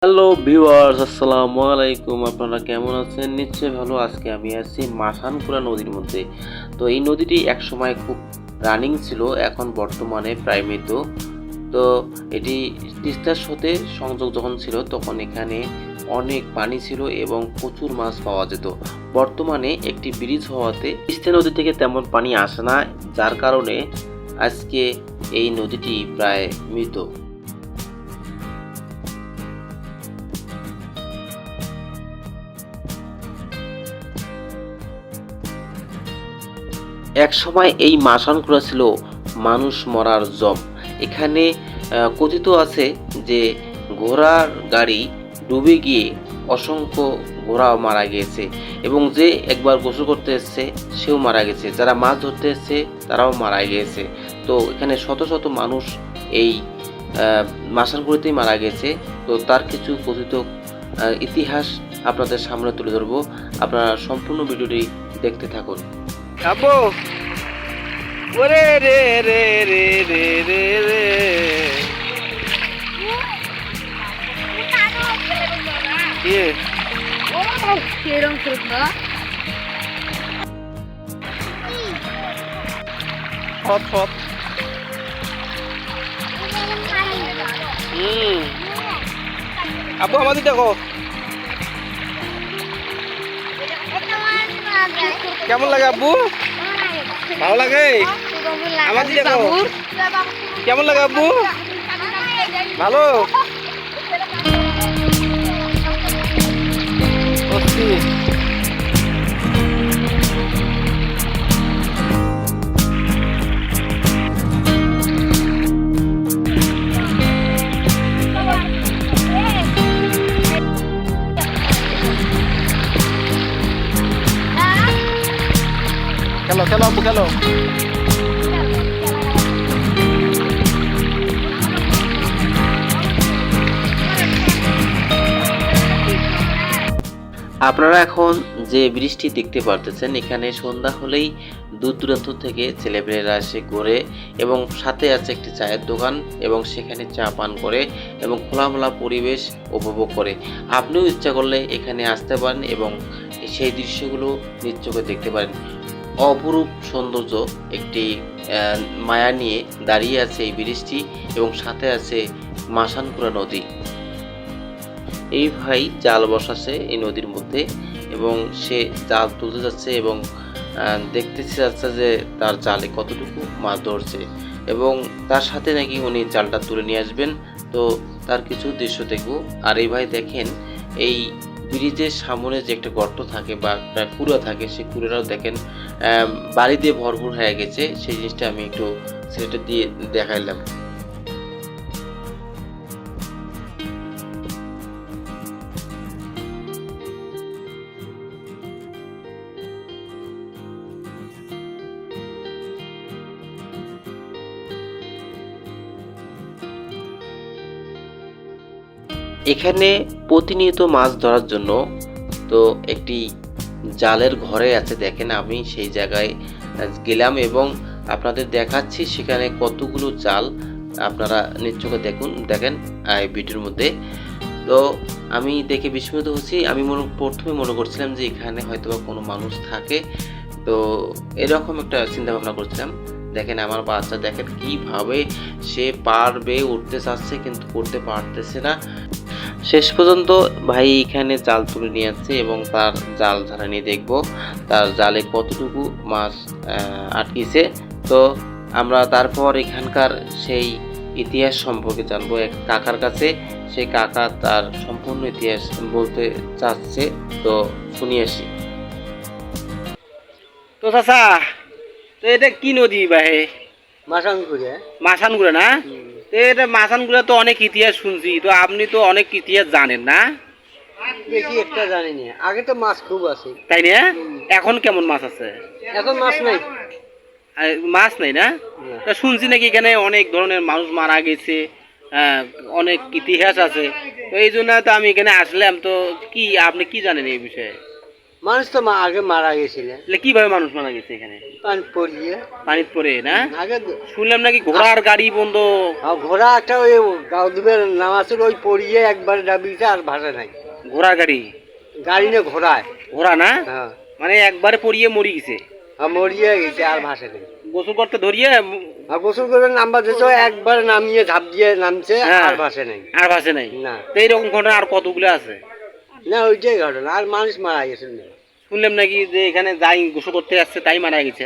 Hello viewers, আসসালামু আলাইকুম। আপনারা কেমন আছেন? নিশ্চয়ই ভালো। আজকে আমি আছি মাসানকুরা নদীর মধ্যে। তো এই নদীটি একসময় খুব রানিং ছিল, এখন বর্তমানে প্রায় মৃত। তো এটি তিস্তার সাথে সংযোগ যখন ছিল তখন এখানে অনেক পানি ছিল এবং প্রচুর মাছ পাওয়া যেত। বর্তমানে একটি ব্রিজ হওয়াতে তিস্তা নদী থেকে তেমন পানি আসে না, যার কারণে আজকে এই নদীটি প্রায় মৃত। একসময় এই মাসানকুড়া ছিল মানুষ মরার জম। এখানে কথিত আছে যে ঘোড়ার গাড়ি ডুবে গিয়ে অসংখ্য ঘোড়া মারা গিয়েছে এবং যে একবার গোসল করতে এসছে সেও মারা গেছে, যারা মাছ ধরতে এসছে তারাও মারা গিয়েছে। তো এখানে শত শত মানুষ এই মাসানকুড়িতেই মারা গেছে। তো তার কিছু কথিত ইতিহাস আপনাদের সামনে তুলে ধরবো। আপনারা সম্পূর্ণ ভিডিওটি দেখতে থাকুন। আব্বু ওরে রে রে রে রে রে রে কি Quiero fruta. হট হট আব্বু আমাদের দেখো কেমন লাগে আব্বু? ভালো লাগে? আমাদের দেখো কেমন লাগে আব্বু? ভালো খেলো খেলো আব্বু খেলো। আপনারা এখন যে ব্রিজটি দেখতে পারতেছেন, এখানে সন্ধ্যা হলেই দূর দূরান্ত থেকে ছেলেমেয়েরা এসে ঘোরে এবং সাথে আছে একটি চায়ের দোকান এবং সেখানে চা পান করে এবং খোলামেলা পরিবেশ উপভোগ করে। আপনিও ইচ্ছা করলে এখানে আসতে পারেন এবং সেই দৃশ্যগুলো নিজ চোখে দেখতে পারেন। অপরূপ সৌন্দর্য একটি মায়া নিয়ে দাঁড়িয়ে আছে এই ব্রিজটি এবং সাথে আছে মাসানকুড়া নদী। এই ভাই জাল বসাচ্ছে এই নদীর মধ্যে এবং সে জাল তুলতে যাচ্ছে এবং দেখতে যাচ্ছে যে তার জালে কতটুকু মাছ ধরছে এবং তার সাথে নাকি উনি জালটা তুলে নিয়ে আসবেন। তো তার কিছু দৃশ্য দেখব। আর এই ভাই দেখেন, এই ব্রিজের সামনে যে একটা গর্ত থাকে বা একটা কুড়া থাকে, সেই কুড়াটাও দেখেন বালি দিয়ে ভরপুর হয়ে গেছে। সেই জিনিসটা আমি একটু সেটা দিয়ে দেখাইলাম। এখানে প্রতিনিয়ত মাছ ধরার জন্য তো একটি জালের ঘরে আছে। দেখেন, আমি সেই জায়গায় গেলাম এবং আপনাদের দেখাচ্ছি সেখানে কতগুলো জাল। আপনারা নিজ চোখে দেখেন এই ভিডিওর মধ্যে। তো আমি দেখে বিস্মিত হচ্ছি। আমি প্রথমে মনে করছিলাম যে এখানে হয়তো বা কোনো মানুষ থাকে, তো এরকম একটা চিন্তা ভাবনা করছিলাম। দেখেন আমার বাচ্চা, দেখেন কিভাবে সে পারবে উঠতে চাচ্ছে কিন্তু করতে পারতেছে না। শেষ পর্যন্ত ভাই এখানে জাল তুলে নিয়ে আসছে এবং তার জাল ঝাড়া নিয়ে দেখবো তার জালে কতটুকু মাছ আটকিছে। তো আমরা তারপর এখানকার সেই ইতিহাস সম্পর্কে জানবো এক কাকার কাছে। সেই কাকা তার সম্পূর্ণ ইতিহাস বলতে চাচ্ছে, তো শুনিয়ে আসি। তো চাচা, তো এটা কি নদী ভাই? মাসানকুড়া। মাসানগুড়া না? তো এটা মাসানগুড়া তো অনেক ইতিহাস শুনছি, তো আপনি তো অনেক ইতিহাস জানেন না? বেশি একটা জানি না, আগে তো মাছ খুব আছে। তাই না? এখন কেমন মাছ আছে? এখন মাছ নাই। মাছ নাই না? তা শুনছি নাকি এখানে অনেক ধরনের মানুষ মারা গেছে, অনেক ইতিহাস আছে। তো এই জন্য তো আমি এখানে আসলাম। তো কি আপনি কি জানেন এই বিষয়ে? মানুষ তো আগে মারা গেছিলেন তাহলে কিভাবে মানুষ মারা গেছে এখানে? পানি পড়িয়ে। পানি পড়ে না? আগে শুনলাম নাকি ঘোড়ার গাড়ি বন্ধ। ঘোড়া একটা ওই গাউদুবের নাম আছে, ওই পড়িয়ে একবার ডাবিতে আর ভাষা নাই। ঘোড়ার গাড়ি? গাড়ি না ঘোড়ায়। ঘোড়া না? হ্যাঁ মানে একবারে পড়িয়ে মরি গেছে? মরিয়ে গেছে আর ভাষা নেই। গোসল করতে ধরিয়ে আর গোসল করে নাম্বার দিয়েছে, একবার নামিয়ে ঝাঁপ দিয়ে নামছে হ্যাঁ। আর ভাষা নেই। আর ভাসে নাই না তো এইরকম ঘটনা আর কতগুলো আছে? না ওইটাই ঘটনা, আর মানুষ মারা গেছে না। শুনলাম নাকি যে এখানে যাই গোসল করতে আসছে তাই মারা গেছে?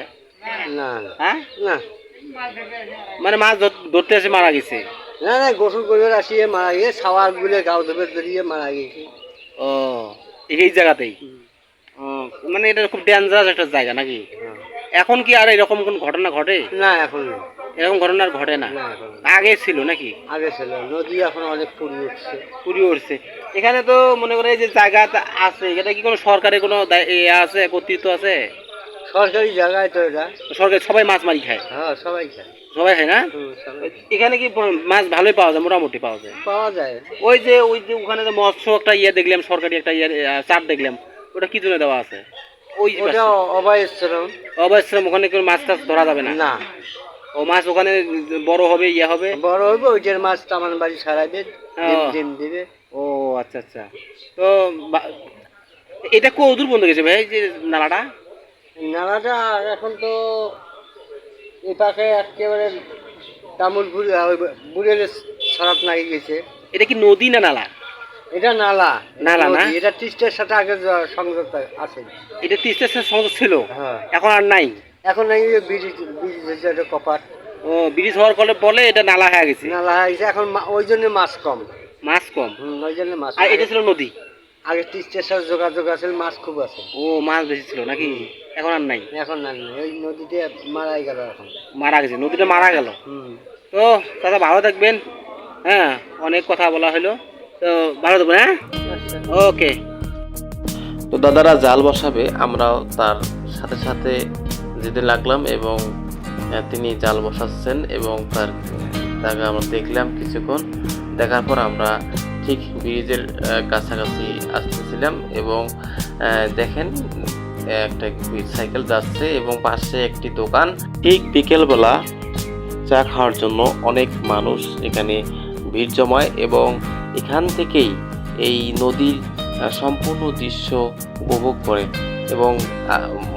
না হ্যাঁ, না মানে মাছ ধরতে আসে মারা গেছে? না না গোসল করে আসিয়ে মারা গিয়ে সাওয়ার গুলে গাউদুবের ধরিয়ে মারা গেছে। ও এই জায়গাতেই? ও, মানে এটা খুব ডেঞ্জারাস একটা জায়গা নাকি? হ্যাঁ। এখন কি আর এরকম কোন ঘটনা ঘটে? না এখন নেই। এরকম ঘটনা আর ঘটে না? না এখন নেই। আগে ছিল নাকি? আগে ছিল, নদী এখন অনেক পুরি উঠছে। পুরি উঠছে। এখানে তো মনে করে এই যে জায়গা আছে, এটা কি কোনো সরকারের কোনো আছে, কর্তৃত্ব আছে? সরকারি জায়গায় তো এটা। সরকার সবাই মাছ মারি খায়? হ্যাঁ সবাই খায়। সবাই খায় না? সবাই এখানে কি মাছ ভালোই পাওয়া যায়, মোটামুটি পাওয়া যায়? পাওয়া যায়। ওই যে ওখানে যে মৎস্য একটা ইয়ে দেখলাম, সরকারি একটা ইয়ে চাপ দেখলাম, ওটা কি জন্য দেওয়া আছে? ওই যে ওটা অভয়শ্রম। অবশ্যই ওখানে কোনো মাছ টাছ ধরা যাবে না? না ও মাছ ওখানে বড় হবে, ইয়ে হবে? বড় হইবে, ওইটার মাছ তামান বাড়ি ছাড়াবে, ডিম ও। ডিম দিবে। ও আচ্ছা আচ্ছা। তো এটা কতদূর বন্ধ গেছে ভাই যে নালাটা? নালাটা এখন তো এই পাশে একেবারে তামুল বুড়ের সরাত নাকি গেছে। এটা কি নদী না নালা? এটা নালা। নালা না? নদী। এটা তিস্তার সাথে আগে সংযোগ আছে। এটা তিস্তার সাথে সংযোগ ছিল, হ্যাঁ এখন আর নাই? এখন নাকি ব্রিজ হয়েছে, এটা কপাট। ও ব্রিজ হওয়ার ফলে বলে এটা নালা হয়ে গেছে? নালা হয়ে গেছে এখন, ওই জন্য মাছ কম। মাছ কম? ওই জন্য মাছ আর কম। এটা ছিল নদী? আগে তিস্তার সাথে যোগাযোগ আছে, মাছ খুব আছে। ও মাছ বেশি ছিল নাকি? এখন আর নাই? এখন না নেই, ওই নদীতে মারাই গেল এখন। মারা গেছে, নদীটা মারা গেল। তো দাদা ভালো থাকবেন। হ্যাঁ, অনেক কথা বলা হলো, তো ভালো থাকবেন। হ্যাঁ, ওকে। তো দাদারা জাল বসাবে, আমরাও তার সাথে সাথে যেতে লাগলাম এবং তিনি জাল বসাচ্ছেন এবং তাকে আমরা দেখলাম কিছুক্ষণ। দেখার পর আমরা ঠিক ব্রিজের কাছাকাছি আসতেছিলাম এবং দেখেন একটা সাইকেল যাচ্ছে এবং পাশে একটি দোকান। ঠিক বিকেলবেলা চা খাওয়ার জন্য অনেক মানুষ এখানে ভিড় জমায় এবং এখান থেকেই এই নদীর সম্পূর্ণ দৃশ্য উপভোগ করে এবং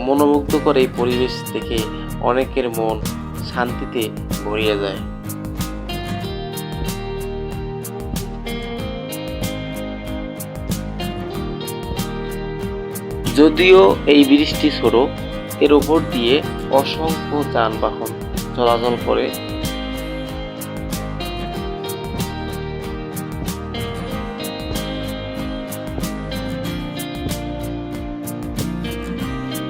মনোমুগ্ধকর এই পরিবেশ দেখে অনেকের মন শান্তিতে ভরিয়ে যায়। যদিও এই ব্রিজটি ছোট, এর উপর দিয়ে অসংখ্য যানবাহন চলাচল করে।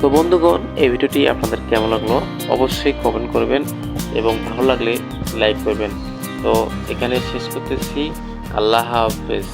তো বন্ধুগণ, এই ভিডিওটি আপনাদের কেমন লাগলো অবশ্যই কমেন্ট করবেন এবং ভালো লাগলে লাইক করবেন। তো এখানে শেষ করতেছি। আল্লাহ হাফেজ।